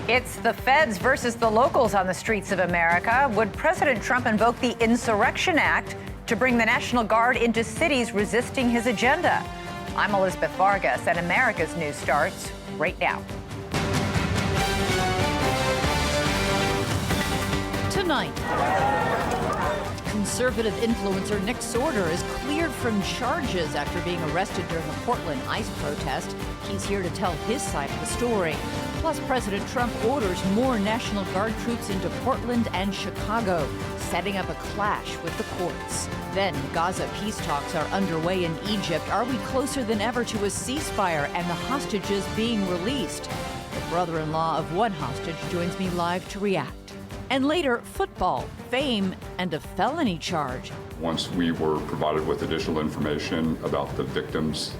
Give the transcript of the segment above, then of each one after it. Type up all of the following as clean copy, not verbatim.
It's the feds versus the locals on the streets of America. Would President Trump invoke the Insurrection Act to bring the National Guard into cities resisting his agenda? I'm Elizabeth Vargas, and America's news starts right now. Tonight, conservative influencer Nick Sortor is cleared from charges after being arrested during a Portland ICE protest. He's here to tell his side of the story. Plus, President Trump orders more National Guard troops into Portland and Chicago, setting up a clash with the courts. Then, Gaza peace talks are underway in Egypt. Are we closer than ever to a ceasefire and the hostages being released? The brother-in-law of one hostage joins me live to react. And later, football, fame, and a felony charge. Once we were provided with additional information about the victim's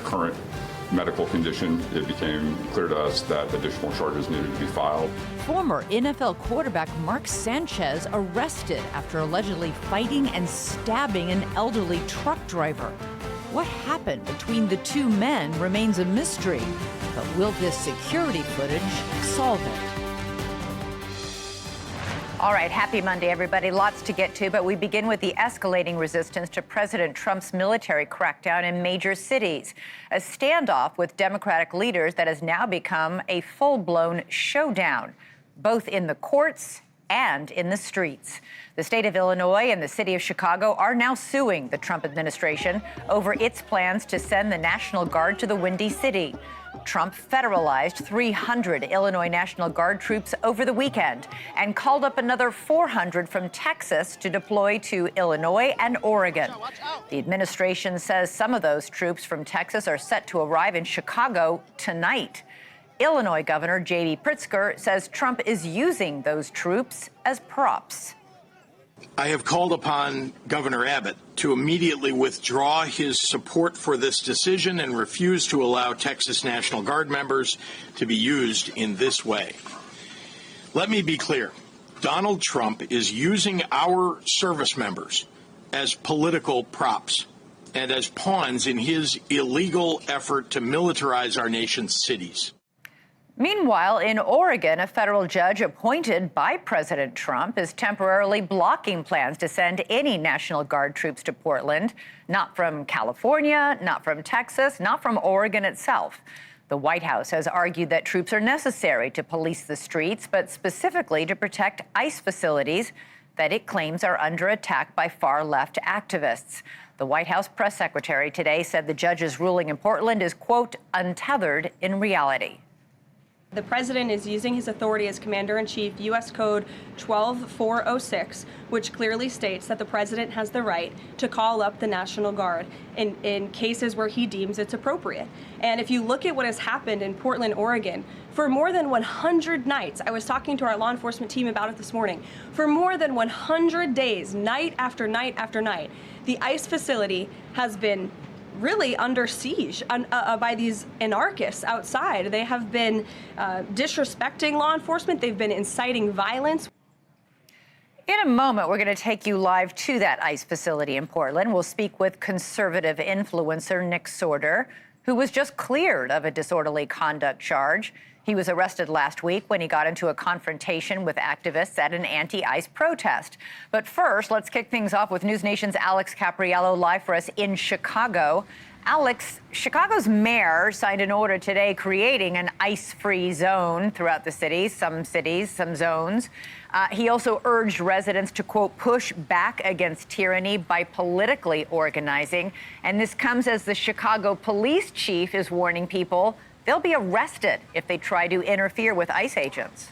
current medical condition, it became clear to us that additional charges needed to be filed. Former NFL quarterback Mark Sanchez arrested after allegedly fighting and stabbing an elderly truck driver. What happened between the two men remains a mystery, but will this security footage solve it? All right, happy Monday, everybody. Lots to get to, but we begin with the escalating resistance to President Trump's military crackdown in major cities. A standoff with Democratic leaders that has now become a full-blown showdown, both in the courts and in the streets. The state of Illinois and the city of Chicago are now suing the Trump administration over its plans to send the National Guard to the Windy City. Trump federalized 300 Illinois National Guard troops over the weekend and called up another 400 from Texas to deploy to Illinois and Oregon. The administration says some of those troops from Texas are set to arrive in Chicago tonight. Illinois Governor J.B. Pritzker says Trump is using those troops as props. I have called upon Governor Abbott to immediately withdraw his support for this decision and refuse to allow Texas National Guard members to be used in this way. Let me be clear. Donald Trump is using our service members as political props and as pawns in his illegal effort to militarize our nation's cities. Meanwhile, in Oregon, a federal judge appointed by President Trump is temporarily blocking plans to send any National Guard troops to Portland, not from California, not from Texas, not from Oregon itself. The White House has argued that troops are necessary to police the streets, but specifically to protect ICE facilities that it claims are under attack by far-left activists. The White House press secretary today said the judge's ruling in Portland is, quote, untethered in reality. The president is using his authority as Commander-in-Chief, U.S. Code 12406, which clearly states that the president has the right to call up the National Guard in cases where he deems it's appropriate. And if you look at what has happened in Portland, Oregon, for more than 100 nights, I was talking to our law enforcement team about it this morning, for more than 100 days, night after night after night, the ICE facility has been really under siege by these anarchists outside. They have been disrespecting law enforcement. They've been inciting violence. In a moment, we're going to take you live to that ICE facility in Portland. We'll speak with conservative influencer Nick Sortor, who was just cleared of a disorderly conduct charge. He was arrested last week when he got into a confrontation with activists at an anti-ICE protest. But first, let's kick things off with NewsNation's Alex Capriello live for us in Chicago. Alex, Chicago's mayor signed an order today creating an ICE-free zone throughout the city, some zones. He also urged residents to, quote, push back against tyranny by politically organizing. And this comes as the Chicago police chief is warning people they'll be arrested if they try to interfere with ICE agents.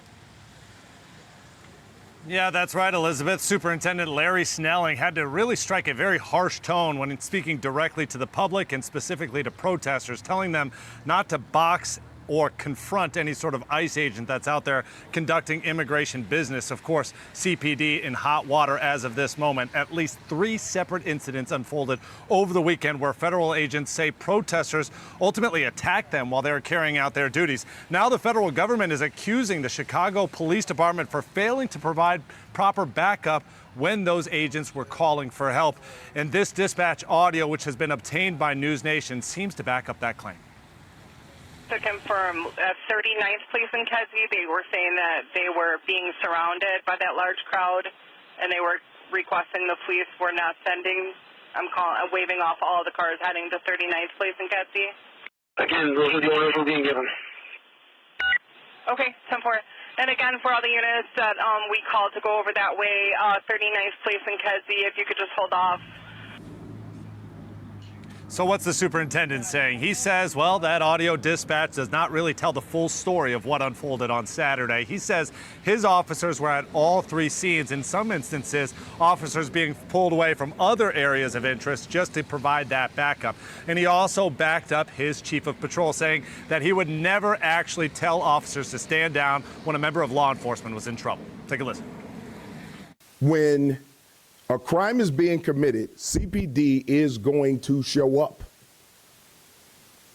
Yeah, that's right, Elizabeth. Superintendent Larry Snelling had to really strike a very harsh tone when speaking directly to the public and specifically to protesters, telling them not to box or confront any sort of ICE agent that's out there conducting immigration business. Of course, CPD in hot water as of this moment. At least 3 separate incidents unfolded over the weekend where federal agents say protesters ultimately attacked them while they were carrying out their duties. Now the federal government is accusing the Chicago Police Department for failing to provide proper backup when those agents were calling for help. And this dispatch audio, which has been obtained by NewsNation, seems to back up that claim. To confirm, 39th Police in Kedzie, they were saying that they were being surrounded by that large crowd, and they were requesting the police were not sending. I'm waving off all the cars heading to 39th Police in Kedzie. Again, those are the orders we're being given. Okay, 10-4. And again, for all the units that we called to go over that way, 39th Police in Kedzie, if you could just hold off. So what's the superintendent saying? He says, well, that audio dispatch does not really tell the full story of what unfolded on Saturday. He says his officers were at all three scenes. In some instances, officers being pulled away from other areas of interest just to provide that backup. And he also backed up his chief of patrol, saying that he would never actually tell officers to stand down when a member of law enforcement was in trouble. Take a listen. When a crime is being committed, CPD is going to show up.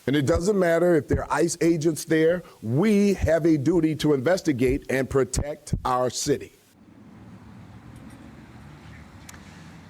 And it doesn't matter if there are ICE agents there. We have a duty to investigate and protect our city.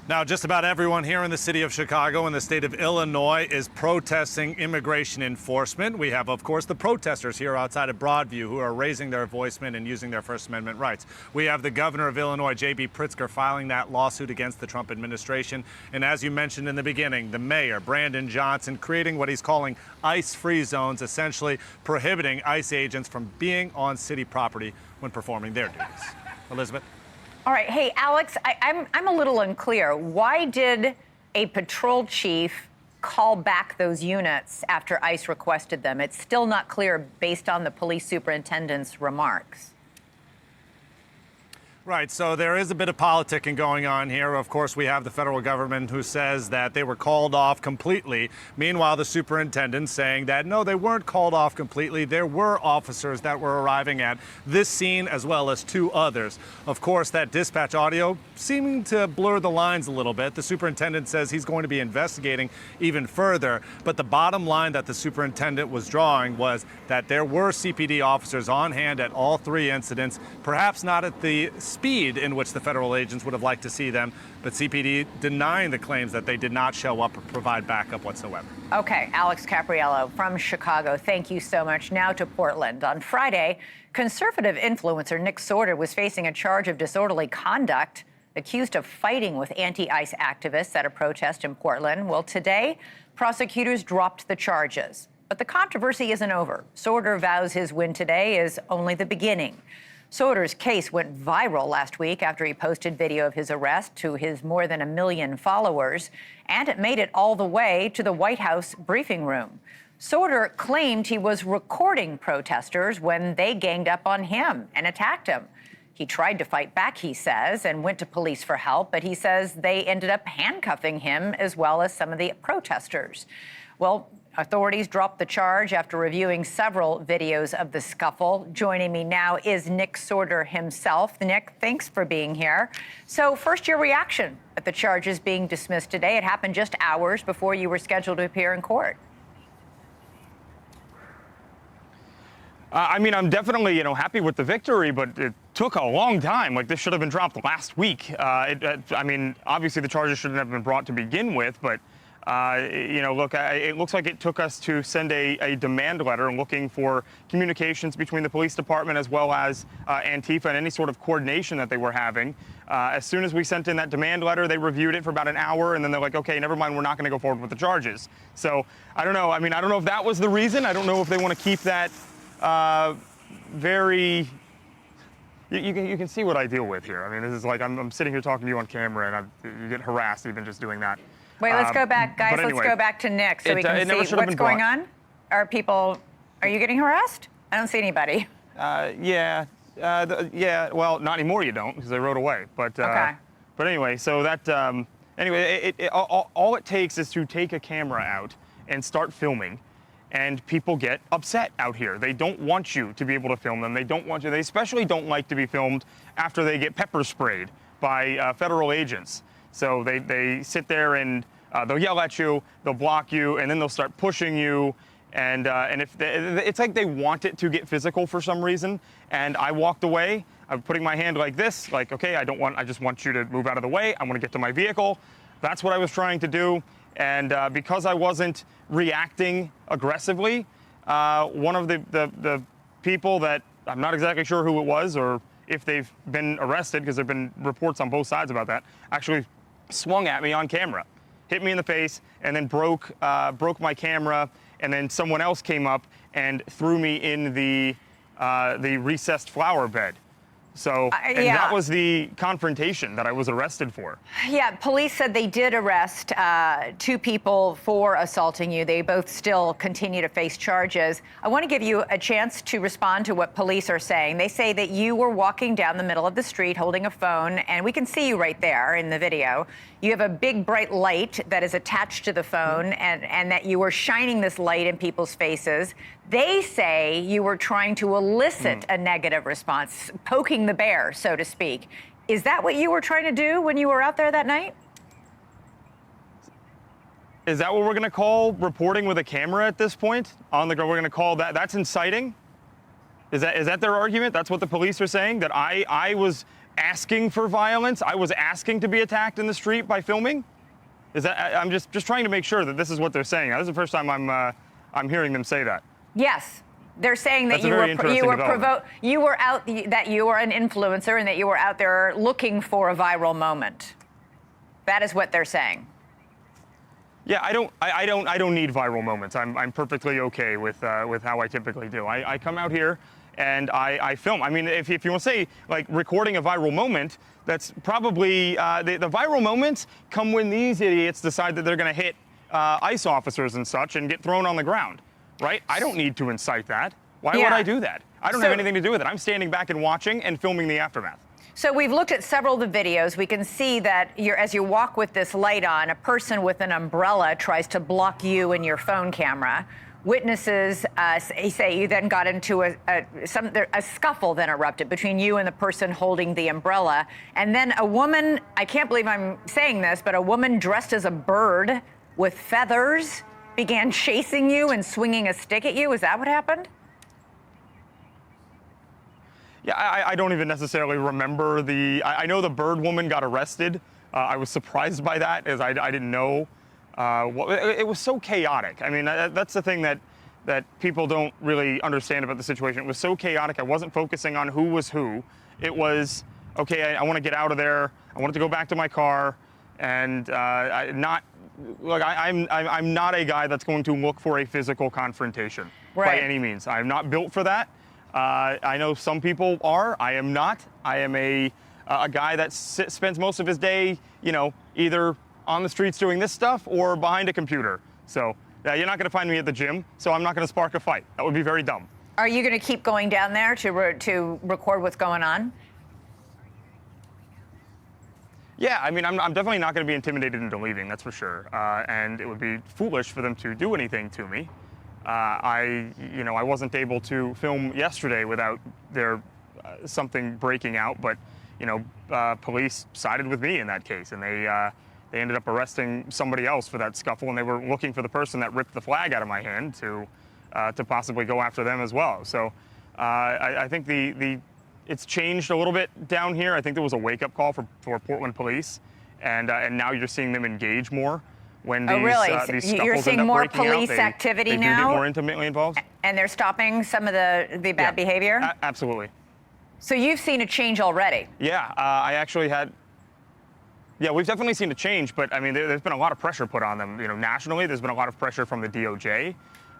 Now, just about everyone here in the city of Chicago and the state of Illinois is protesting immigration enforcement. We have, of course, the protesters here outside of Broadview who are raising their voicement and using their First Amendment rights. We have the governor of Illinois, J.B. Pritzker, filing that lawsuit against the Trump administration. And as you mentioned in the beginning, the mayor, Brandon Johnson, creating what he's calling ICE-free zones, essentially prohibiting ICE agents from being on city property when performing their duties. Elizabeth? All right. Hey, Alex, I'm a little unclear. Why did a patrol chief call back those units after ICE requested them? It's still not clear based on the police superintendent's remarks. Right, so there is a bit of politicking going on here. Of course, we have the federal government who says that they were called off completely. Meanwhile, the superintendent saying that, no, they weren't called off completely. There were officers that were arriving at this scene as well as two others. Of course, that dispatch audio seeming to blur the lines a little bit. The superintendent says he's going to be investigating even further. But the bottom line that the superintendent was drawing was that there were CPD officers on hand at all three incidents, perhaps not at the speed in which the federal agents would have liked to see them, but CPD denying the claims that they did not show up or provide backup whatsoever. Okay, Alex Capriello from Chicago, thank you so much. Now to Portland. On Friday, conservative influencer Nick Sortor was facing a charge of disorderly conduct, accused of fighting with anti-ICE activists at a protest in Portland. Well, today, prosecutors dropped the charges. But the controversy isn't over. Sortor vows his win today is only the beginning. Sortor's case went viral last week after he posted video of his arrest to his more than 1 million followers, and it made it all the way to the White House briefing room. Sortor claimed he was recording protesters when they ganged up on him and attacked him. He tried to fight back, he says, and went to police for help, but he says they ended up handcuffing him as well as some of the protesters. Well, authorities dropped the charge after reviewing several videos of the scuffle. Joining me now is Nick Sortor himself. Nick, thanks for being here. So first, your reaction at the charges being dismissed today. It happened just hours before you were scheduled to appear in court. I mean, I'm definitely, happy with the victory, but it took a long time. Like, this should have been dropped last week. I mean, obviously the charges shouldn't have been brought to begin with, but look, it looks like it took us to send a demand letter looking for communications between the police department as well as Antifa and any sort of coordination that they were having. As soon as we sent in that demand letter, they reviewed it for about an hour, and then they're like, okay, never mind, we're not going to go forward with the charges. So I don't know. I mean, I don't know if that was the reason. I don't know if they want to keep that very... You can see what I deal with here. I mean, this is like I'm sitting here talking to you on camera, and you get harassed even just doing that. Wait, let's go back, guys. Anyway, let's go back to Nick so we can see what's going on. Are you getting harassed? I don't see anybody. Yeah. Well, not anymore. You don't, because they rode away. But okay. But anyway, so that all it takes is to take a camera out and start filming, and people get upset out here. They don't want you to be able to film them. They don't want you. They especially don't like to be filmed after they get pepper sprayed by federal agents. So they sit there and they'll yell at you, they'll block you, and then they'll start pushing you. And if it's like they want it to get physical for some reason. And I walked away. I'm putting my hand like this, like, okay, I just want you to move out of the way. I want to get to my vehicle. That's what I was trying to do. And because I wasn't reacting aggressively, one of the people that I'm not exactly sure who it was or if they've been arrested, because there have been reports on both sides about that, actually swung at me on camera, hit me in the face, and then broke my camera, and then someone else came up and threw me in the recessed flower bed. So and yeah. that was the confrontation that I was arrested for. Yeah, police said they did arrest 2 people for assaulting you. They both still continue to face charges. I want to give you a chance to respond to what police are saying. They say that you were walking down the middle of the street holding a phone, and we can see you right there in the video. You have a big bright light that is attached to the phone, and that you were shining this light in people's faces. They say you were trying to elicit a negative response, poking the bear, so to speak. Is that what you were trying to do when you were out there that night? Is that what we're going to call reporting with a camera at this point? On the ground, we're going to call that, that's inciting? Is that their argument? That's what the police are saying? That I was asking for violence? I was asking to be attacked in the street by filming? Is that, I'm just trying to make sure that this is what they're saying. This is the first time I'm hearing them say that. Yes. They're saying that you were an influencer and that you were out there looking for a viral moment. That is what they're saying. Yeah, I don't need viral moments. I'm perfectly okay with how I typically do. I come out here and I film. I mean, if you want to say like recording a viral moment, that's probably the viral moments come when these idiots decide that they're going to hit ICE officers and such and get thrown on the ground. Right? I don't need to incite that. Why would I do that? I don't have anything to do with it. I'm standing back and watching and filming the aftermath. So we've looked at several of the videos. We can see that as you walk with this light on, a person with an umbrella tries to block you and your phone camera. Witnesses say you then got into a scuffle then erupted between you and the person holding the umbrella. And then a woman, I can't believe I'm saying this, but a woman dressed as a bird with feathers began chasing you and swinging a stick at you. Is that what happened? Yeah, I don't even necessarily remember I know the bird woman got arrested. I was surprised by that, as I didn't know. It was so chaotic. I mean, that's the thing that people don't really understand about the situation. It was so chaotic. I wasn't focusing on who was who. It was, okay, I want to get out of there. I wanted to go back to my car, and I'm not a guy that's going to look for a physical confrontation by any means. I'm not built for that. I know some people are. I am not. I am a guy that spends most of his day, either on the streets doing this stuff or behind a computer. So you're not going to find me at the gym. So I'm not going to spark a fight. That would be very dumb. Are you going to keep going down there to record what's going on? Yeah, I mean, I'm definitely not going to be intimidated into leaving, that's for sure. And it would be foolish for them to do anything to me. I wasn't able to film yesterday without something breaking out, but police sided with me in that case, and they ended up arresting somebody else for that scuffle, and they were looking for the person that ripped the flag out of my hand to possibly go after them as well. So I think it's changed a little bit down here. I think there was a wake-up call for Portland police, and now you're seeing them engage more when these scuffles you're seeing more police out, activity they now. do get more intimately involved, and they're stopping some of the bad behavior. Absolutely. So you've seen a change already. Yeah, I actually had. Yeah, we've definitely seen a change, but I mean, there's been a lot of pressure put on them. Nationally, there's been a lot of pressure from the DOJ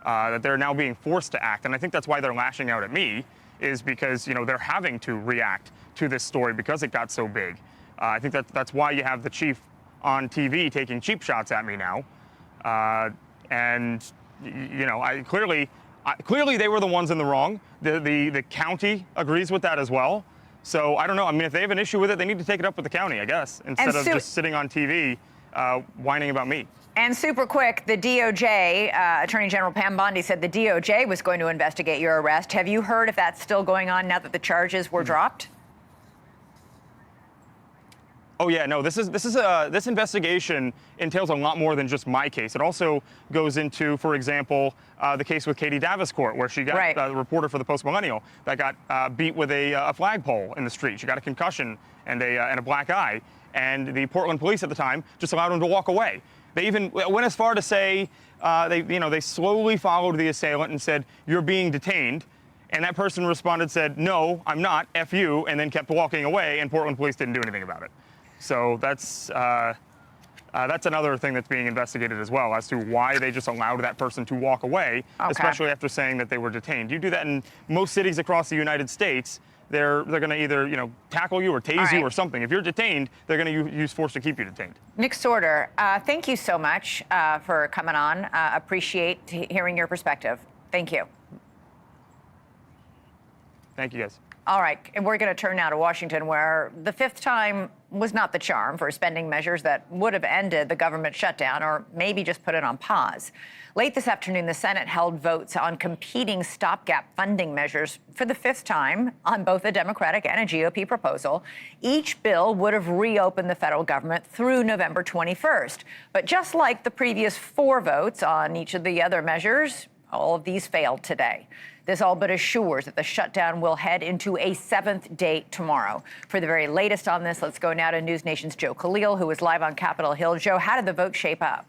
that they're now being forced to act, and I think that's why they're lashing out at me. Is because they're having to react to this story because it got so big. I think that's why you have the chief on TV taking cheap shots at me now, and clearly they were the ones in the wrong. The county agrees with that as well. So I don't know. I mean, if they have an issue with it, they need to take it up with the county, I guess, instead of just sitting on TV whining about me. And super quick, the DOJ, Attorney General Pam Bondi said the DOJ was going to investigate your arrest. Have you heard if that's still going on now that the charges were dropped? Oh yeah, no. This investigation entails a lot more than just my case. It also goes into, for example, the case with Katie Davenport, where she got the reporter for the Post Millennial that got beat with a flagpole in the street. She got a concussion and a black eye, and the Portland police at the time just allowed him to walk away. They even went as far to say they slowly followed the assailant and said, "You're being detained." And that person responded, said, "No, I'm not, F you," and then kept walking away, and Portland police didn't do anything about it. So that's another thing that's being investigated as well, as to why they just allowed that person to walk away, especially after saying that they were detained. You do that in most cities across the United States, they're going to either tackle you or tase you or something. If you're detained, they're going to use force to keep you detained. Nick Sortor, thank you so much for coming on. Appreciate hearing your perspective. Thank you. Thank you, guys. All right, and we're going to turn now to Washington, where the fifth time was not the charm for spending measures that would have ended the government shutdown or maybe just put it on pause. Late this afternoon, the Senate held votes on competing stopgap funding measures for the fifth time on both a Democratic and a GOP proposal. Each bill would have reopened the federal government through November 21st. But just like the previous 4 votes on each of the other measures, all of these failed today. This all but assures that the shutdown will head into a 7th day tomorrow. For the very latest on this, let's go now to NewsNation's Joe Khalil, who is live on Capitol Hill. Joe, how did the vote shape up?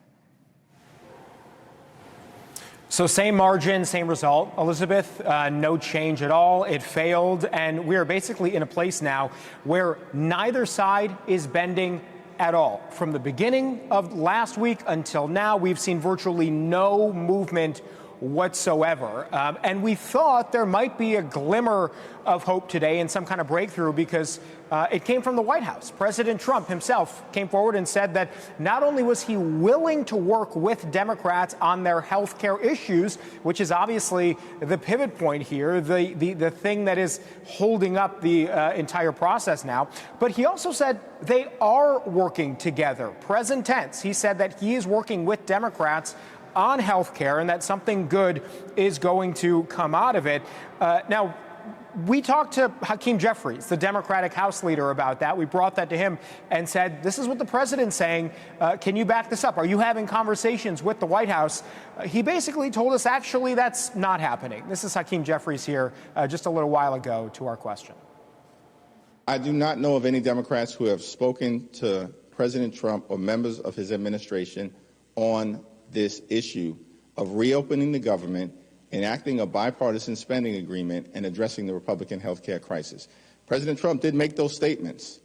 So same margin, same result, Elizabeth, no change at all. It failed, and we are basically in a place now where neither side is bending at all. From the beginning of last week until now, we've seen virtually no movement whatsoever. And we thought there might be a glimmer of hope today and some kind of breakthrough, because it came from the White House. President Trump himself came forward and said that not only was he willing to work with Democrats on their health care issues, which is obviously the pivot point here, the thing that is holding up the entire process now, but he also said they are working together. Present tense. He said that he is working with Democrats on health care and that something good is going to come out of it. Now, we talked to Hakeem Jeffries, the Democratic House leader, about that. We brought that to him and said, this is what the president's saying. Can you back this up? Are you having conversations with the White House? He basically told us, actually, that's not happening. This is Hakeem Jeffries here just a little while ago to our question. I do not know of any Democrats who have spoken to President Trump or members of his administration on this issue of reopening the government, enacting a bipartisan spending agreement, and addressing the Republican health care crisis. President Trump did make those statements.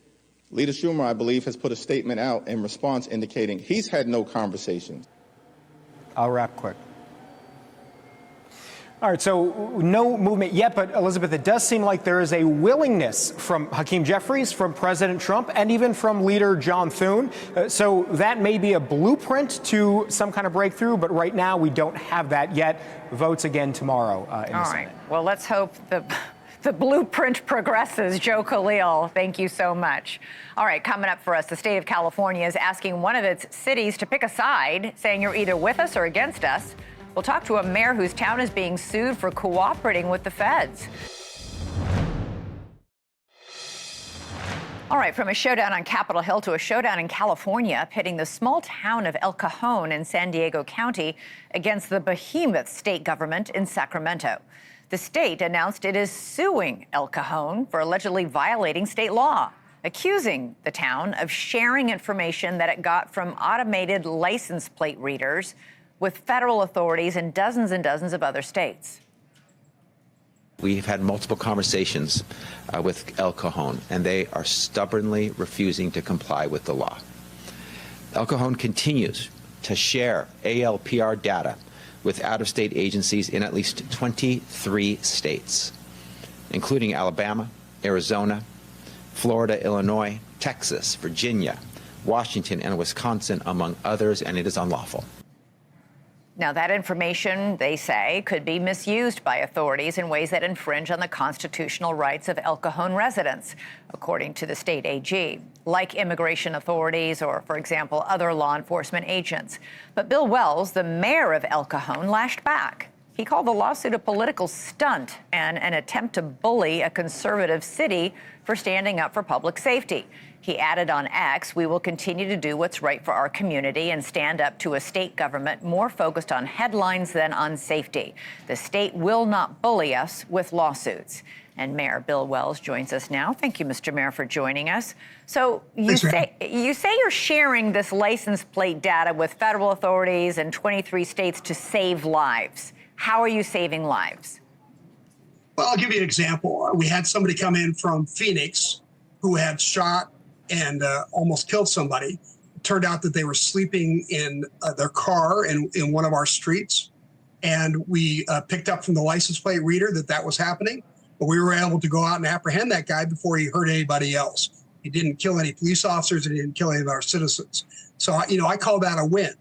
Leader Schumer, I believe, has put a statement out in response indicating he's had no conversations. I'll wrap quick. All right, so no movement yet, but Elizabeth, it does seem like there is a willingness from Hakeem Jeffries, from President Trump, and even from Leader John Thune. So that may be a blueprint to some kind of breakthrough, but right now we don't have that yet. Votes again tomorrow in the Senate. All right, well, let's hope the blueprint progresses. Joe Khalil, thank you so much. All right, coming up for us, the state of California is asking one of its cities to pick a side, saying you're either with us or against us. We'll talk to a mayor whose town is being sued for cooperating with the feds. All right, from a showdown on Capitol Hill to a showdown in California, pitting the small town of El Cajon in San Diego County against the behemoth state government in Sacramento. The state announced it is suing El Cajon for allegedly violating state law, accusing the town of sharing information that it got from automated license plate readers with federal authorities in dozens and dozens of other states. We've had multiple conversations with El Cajon, and they are stubbornly refusing to comply with the law. El Cajon continues to share ALPR data with out-of-state agencies in at least 23 states, including Alabama, Arizona, Florida, Illinois, Texas, Virginia, Washington, and Wisconsin, among others, and it is unlawful. Now, that information, they say, could be misused by authorities in ways that infringe on the constitutional rights of El Cajon residents, according to the state AG, like immigration authorities or, for example, other law enforcement agents. But Bill Wells, the mayor of El Cajon, lashed back. He called the lawsuit a political stunt and an attempt to bully a conservative city for standing up for public safety. He added on X, "We will continue to do what's right for our community and stand up to a state government more focused on headlines than on safety. The state will not bully us with lawsuits." And Mayor Bill Wells joins us now. Thank you, Mr. Mayor, for joining us. So you say you're sharing this license plate data with federal authorities in 23 states to save lives. How are you saving lives? Well, I'll give you an example. We had somebody come in from Phoenix who had shot and almost killed somebody. It turned out that they were sleeping in their car in one of our streets. And we picked up from the license plate reader that was happening. But we were able to go out and apprehend that guy before he hurt anybody else. He didn't kill any police officers and he didn't kill any of our citizens. So, I call that a win.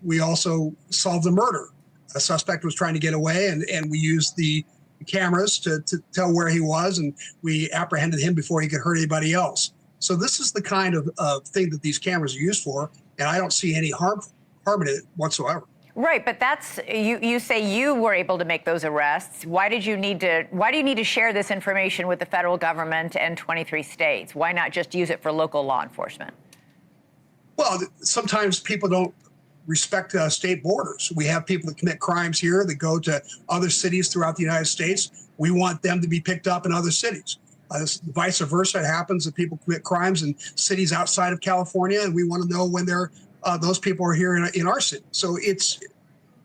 We also solved a murder. A suspect was trying to get away, and we used the cameras to tell where he was, and we apprehended him before he could hurt anybody else. So this is the kind of thing that these cameras are used for, and I don't see any harm in it whatsoever. Right, but that's you say you were able to make those arrests. Why do you need to share this information with the federal government and 23 states? Why not just use it for local law enforcement? Well, sometimes people don't respect state borders. We have people that commit crimes here that go to other cities throughout the United States. We want them to be picked up in other cities. Vice versa, it happens that people commit crimes in cities outside of California, and we want to know when those people are here in our city. So it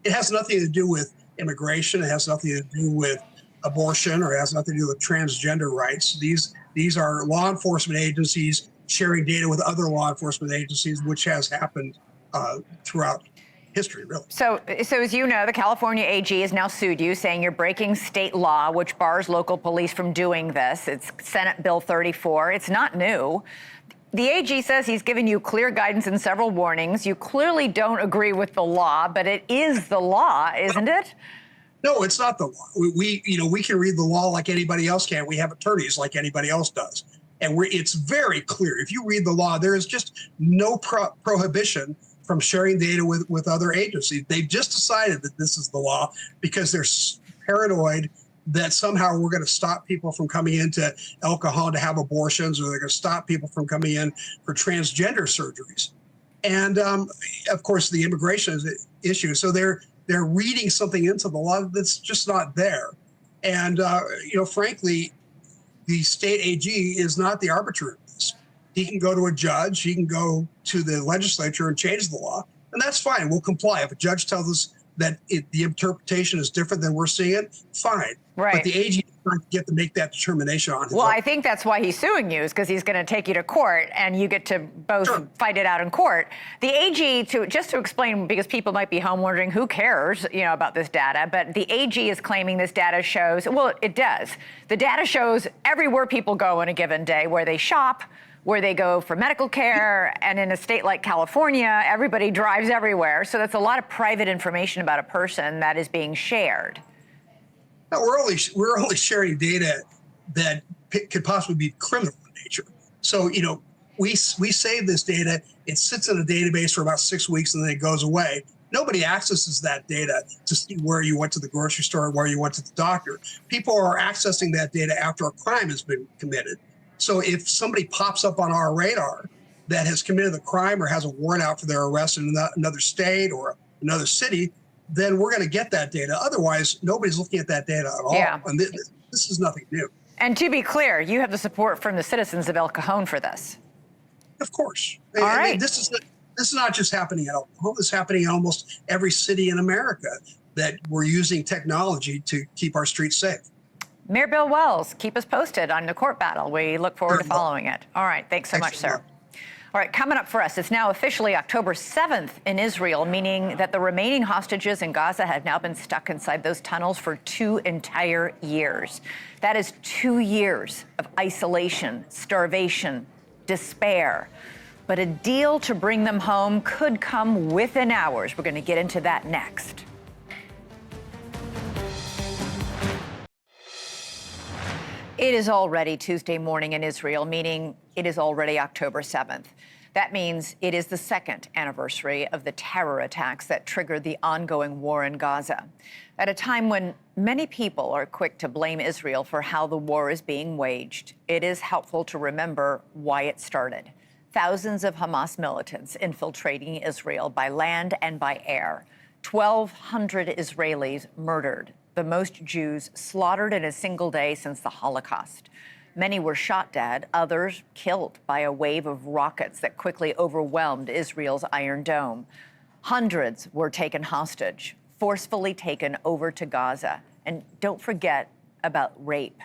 has nothing to do with immigration. It has nothing to do with abortion, or it has nothing to do with transgender rights. These are law enforcement agencies sharing data with other law enforcement agencies, which has happened throughout history, really. So as you know, the California AG has now sued you, saying you're breaking state law, which bars local police from doing this. It's Senate Bill 34. It's not new. The AG says he's given you clear guidance and several warnings. You clearly don't agree with the law, but it is the law, isn't it? No, it's not the law. We can read the law like anybody else can. We have attorneys like anybody else does. And it's very clear. If you read the law, there is just no prohibition from sharing data with other agencies. They've just decided that this is the law because they're paranoid that somehow we're going to stop people from coming into El Cajon to have abortions, or they're going to stop people from coming in for transgender surgeries. And of course, the immigration is an issue. So they're reading something into the law that's just not there. And, frankly, the state AG is not the arbiter of this. He can go to a judge, he can go to the legislature and change the law, and that's fine. We'll comply. If a judge tells us that the interpretation is different than we're seeing it, fine. Right. But the AG is not get to make that determination on his own. I think that's why he's suing you, is because he's going to take you to court, and you get to both fight it out in court. The AG, just to explain, because people might be home wondering who cares, about this data, but the AG is claiming this data shows, well, it does. The data shows everywhere people go in a given day, where they shop, where they go for medical care, and in a state like California, everybody drives everywhere. So that's a lot of private information about a person that is being shared. No, we're only sharing data that could possibly be criminal in nature. So, we save this data. It sits in a database for about 6 weeks and then it goes away. Nobody accesses that data to see where you went to the grocery store, where you went to the doctor. People are accessing that data after a crime has been committed. So if somebody pops up on our radar that has committed a crime or has a warrant out for their arrest in another state or another city, then we're going to get that data. Otherwise, nobody's looking at that data at all. Yeah. And this is nothing new. And to be clear, you have the support from the citizens of El Cajon for this. Of course. All right. I mean, this is not just happening at El Cajon. This is happening in almost every city in America, that we're using technology to keep our streets safe. Mayor Bill Wells, keep us posted on the court battle. We look forward to following it. All right. Thanks so much, sir. All right, coming up for us, it's now officially October 7th in Israel, meaning that the remaining hostages in Gaza have now been stuck inside those tunnels for 2 entire years. That is 2 years of isolation, starvation, despair. But a deal to bring them home could come within hours. We're going to get into that next. It is already Tuesday morning in Israel, meaning it is already October 7th. That means it is the second anniversary of the terror attacks that triggered the ongoing war in Gaza. At a time when many people are quick to blame Israel for how the war is being waged, it is helpful to remember why it started. Thousands of Hamas militants infiltrating Israel by land and by air. 1,200 Israelis murdered, the most Jews slaughtered in a single day since the Holocaust. Many were shot dead, others killed by a wave of rockets that quickly overwhelmed Israel's Iron Dome. Hundreds were taken hostage, forcefully taken over to Gaza. And don't forget about rape,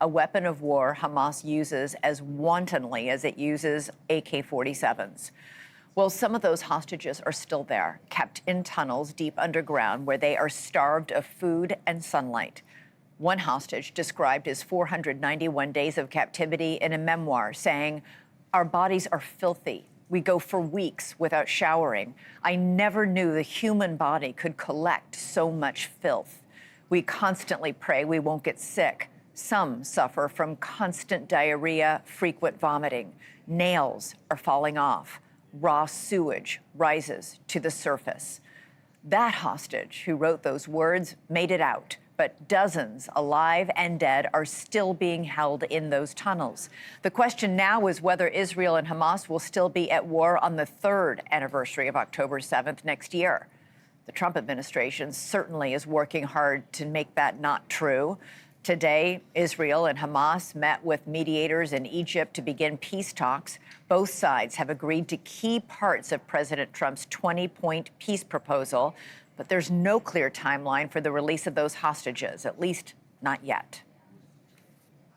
a weapon of war Hamas uses as wantonly as it uses AK-47s. Well, some of those hostages are still there, kept in tunnels deep underground where they are starved of food and sunlight. One hostage described his 491 days of captivity in a memoir, saying, "Our bodies are filthy. We go for weeks without showering. I never knew the human body could collect so much filth. We constantly pray we won't get sick. Some suffer from constant diarrhea, frequent vomiting. Nails are falling off. Raw sewage rises to the surface." That hostage who wrote those words made it out, but dozens, alive and dead, are still being held in those tunnels. The question now is whether Israel and Hamas will still be at war on the third anniversary of October 7th next year. The Trump administration certainly is working hard to make that not true. Today, Israel and Hamas met with mediators in Egypt to begin peace talks. Both sides have agreed to key parts of President Trump's 20-point peace proposal, but there's no clear timeline for the release of those hostages, at least not yet.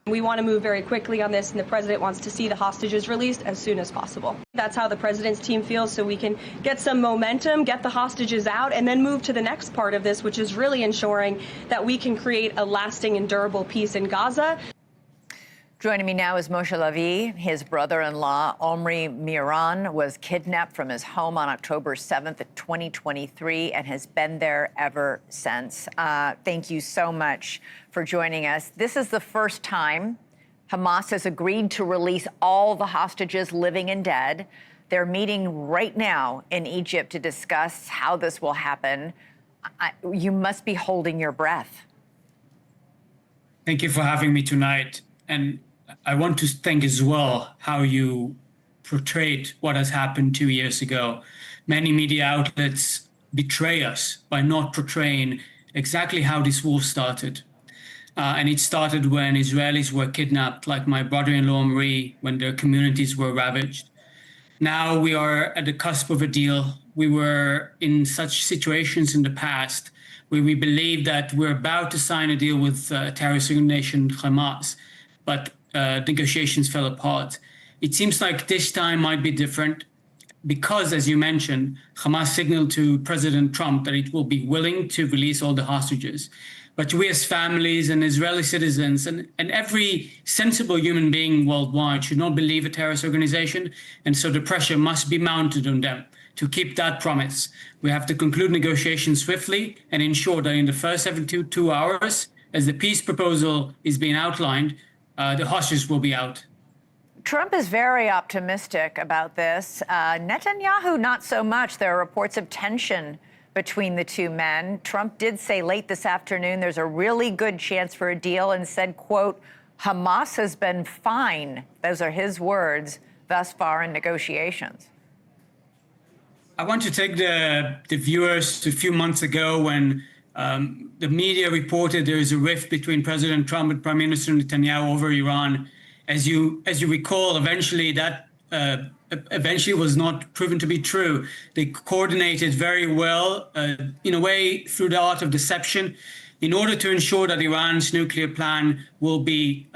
We want to move very quickly on this, and the president wants to see the hostages released as soon as possible. That's how the president's team feels, so we can get some momentum, get the hostages out, and then move to the next part of this, which is really ensuring that we can create a lasting and durable peace in Gaza. Joining me now is Moshe Lavi. His brother-in-law, Omri Miran, was kidnapped from his home on October 7th, 2023, and has been there ever since. Thank you so much for joining us. This is the first time Hamas has agreed to release all the hostages, living and dead. They're meeting right now in Egypt to discuss how this will happen. You must be holding your breath. Thank you for having me tonight. And I want to thank as well how you portrayed what has happened 2 years ago. Many media outlets betray us by not portraying exactly how this war started. And it started when Israelis were kidnapped, like my brother-in-law Omri, when their communities were ravaged. Now we are at the cusp of a deal. We were in such situations in the past where we believed that we're about to sign a deal with terrorist organization Hamas, but negotiations fell apart. It seems like this time might be different because, as you mentioned, Hamas signaled to President Trump that it will be willing to release all the hostages. But we as families and Israeli citizens and every sensible human being worldwide should not believe a terrorist organization. And so the pressure must be mounted on them to keep that promise. We have to conclude negotiations swiftly and ensure that in the first 72 hours, as the peace proposal is being outlined, the hostages will be out. Trump is very optimistic about this. Netanyahu, not so much. There are reports of tension between the two men. Trump did say late this afternoon there's a really good chance for a deal and said, quote, Hamas has been fine, those are his words, thus far in negotiations. I want to take the viewers to a few months ago when the media reported there is a rift between President Trump and Prime Minister Netanyahu over Iran. As you recall, eventually that was not proven to be true. They coordinated very well, in a way, through the art of deception, in order to ensure that Iran's nuclear plan will be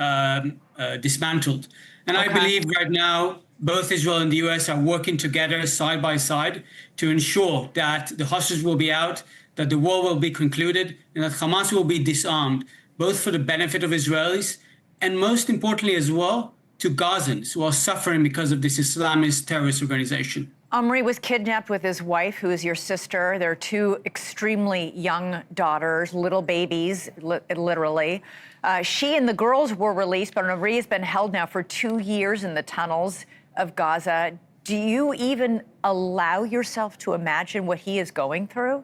dismantled. And I believe right now, both Israel and the U.S. are working together side by side to ensure that the hostages will be out, that the war will be concluded, and that Hamas will be disarmed, both for the benefit of Israelis and most importantly as well, to Gazans who are suffering because of this Islamist terrorist organization. Omri was kidnapped with his wife, who is your sister. There are two extremely young daughters, little babies, literally. She and the girls were released, but Omri has been held now for 2 years in the tunnels of Gaza. Do you even allow yourself to imagine what he is going through?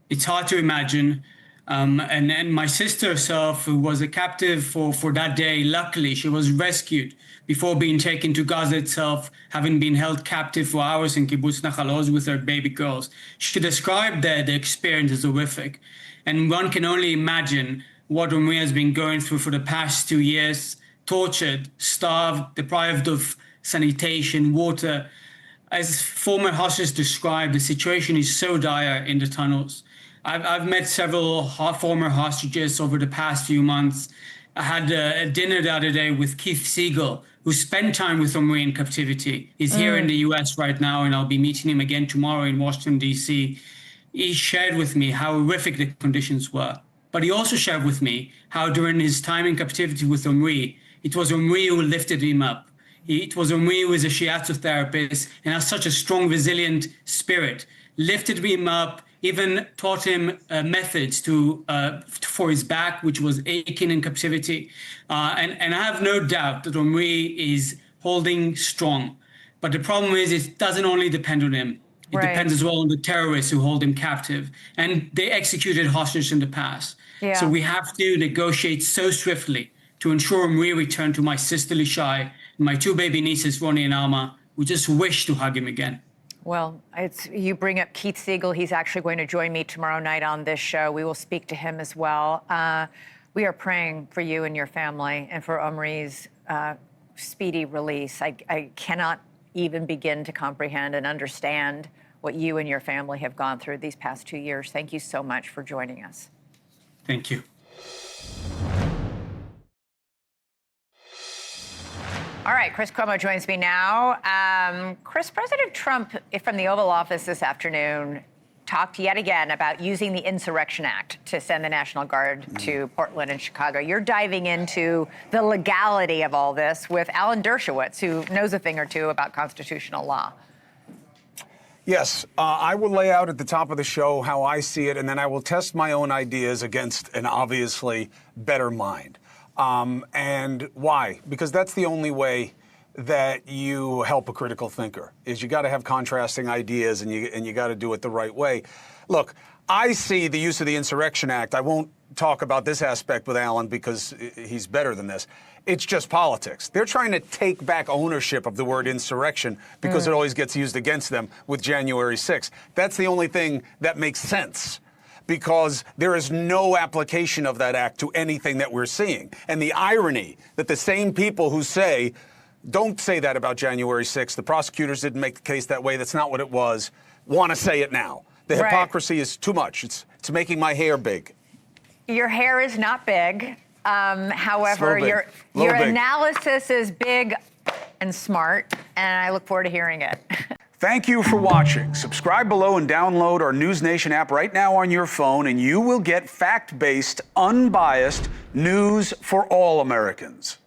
It's hard to imagine. And my sister herself, who was a captive for that day, luckily she was rescued before being taken to Gaza itself, having been held captive for hours in Kibbutz Nahal Oz with her baby girls. She described the experience as horrific. And one can only imagine what Omri has been going through for the past 2 years, tortured, starved, deprived of sanitation, water. As former hostages described, the situation is so dire in the tunnels. I've met several former hostages over the past few months. I had a dinner the other day with Keith Siegel, who spent time with Omri in captivity. He's here in the US right now, and I'll be meeting him again tomorrow in Washington, D.C. He shared with me how horrific the conditions were. But he also shared with me how during his time in captivity with Omri, it was Omri who lifted him up. It was Omri who was a shiatsu therapist and has such a strong, resilient spirit, lifted him up, even taught him methods for his back, which was aching in captivity. And I have no doubt that Omri is holding strong. But the problem is it doesn't only depend on him. It depends as well on the terrorists who hold him captive. And they executed hostages in the past. Yeah. So we have to negotiate so swiftly to ensure Omri return to my sister Lishai and my 2 baby nieces, Ronnie and Alma, who just wish to hug him again. Well, you bring up Keith Siegel. He's actually going to join me tomorrow night on this show. We will speak to him as well. We are praying for you and your family and for Omri's speedy release. I cannot even begin to comprehend and understand what you and your family have gone through these past 2 years. Thank you so much for joining us. Thank you. All right, Chris Cuomo joins me now. Chris, President Trump from the Oval Office this afternoon talked yet again about using the Insurrection Act to send the National Guard to Portland and Chicago. You're diving into the legality of all this with Alan Dershowitz, who knows a thing or two about constitutional law. Yes, I will lay out at the top of the show how I see it, and then I will test my own ideas against an obviously better mind. And why? Because that's the only way that you help a critical thinker, is you got to have contrasting ideas and you got to do it the right way. Look, I see the use of the Insurrection Act. I won't talk about this aspect with Alan because he's better than this. It's just politics. They're trying to take back ownership of the word insurrection because it always gets used against them with January 6th. That's the only thing that makes sense, because there is no application of that act to anything that we're seeing. And the irony that the same people who say, don't say that about January 6th, the prosecutors didn't make the case that way, that's not what it was, want to say it now. The hypocrisy is too much. It's making my hair big. Your hair is not big. However, your analysis is big and smart, and I look forward to hearing it. Thank you for watching. Subscribe below and download our NewsNation app right now on your phone, and you will get fact-based, unbiased news for all Americans.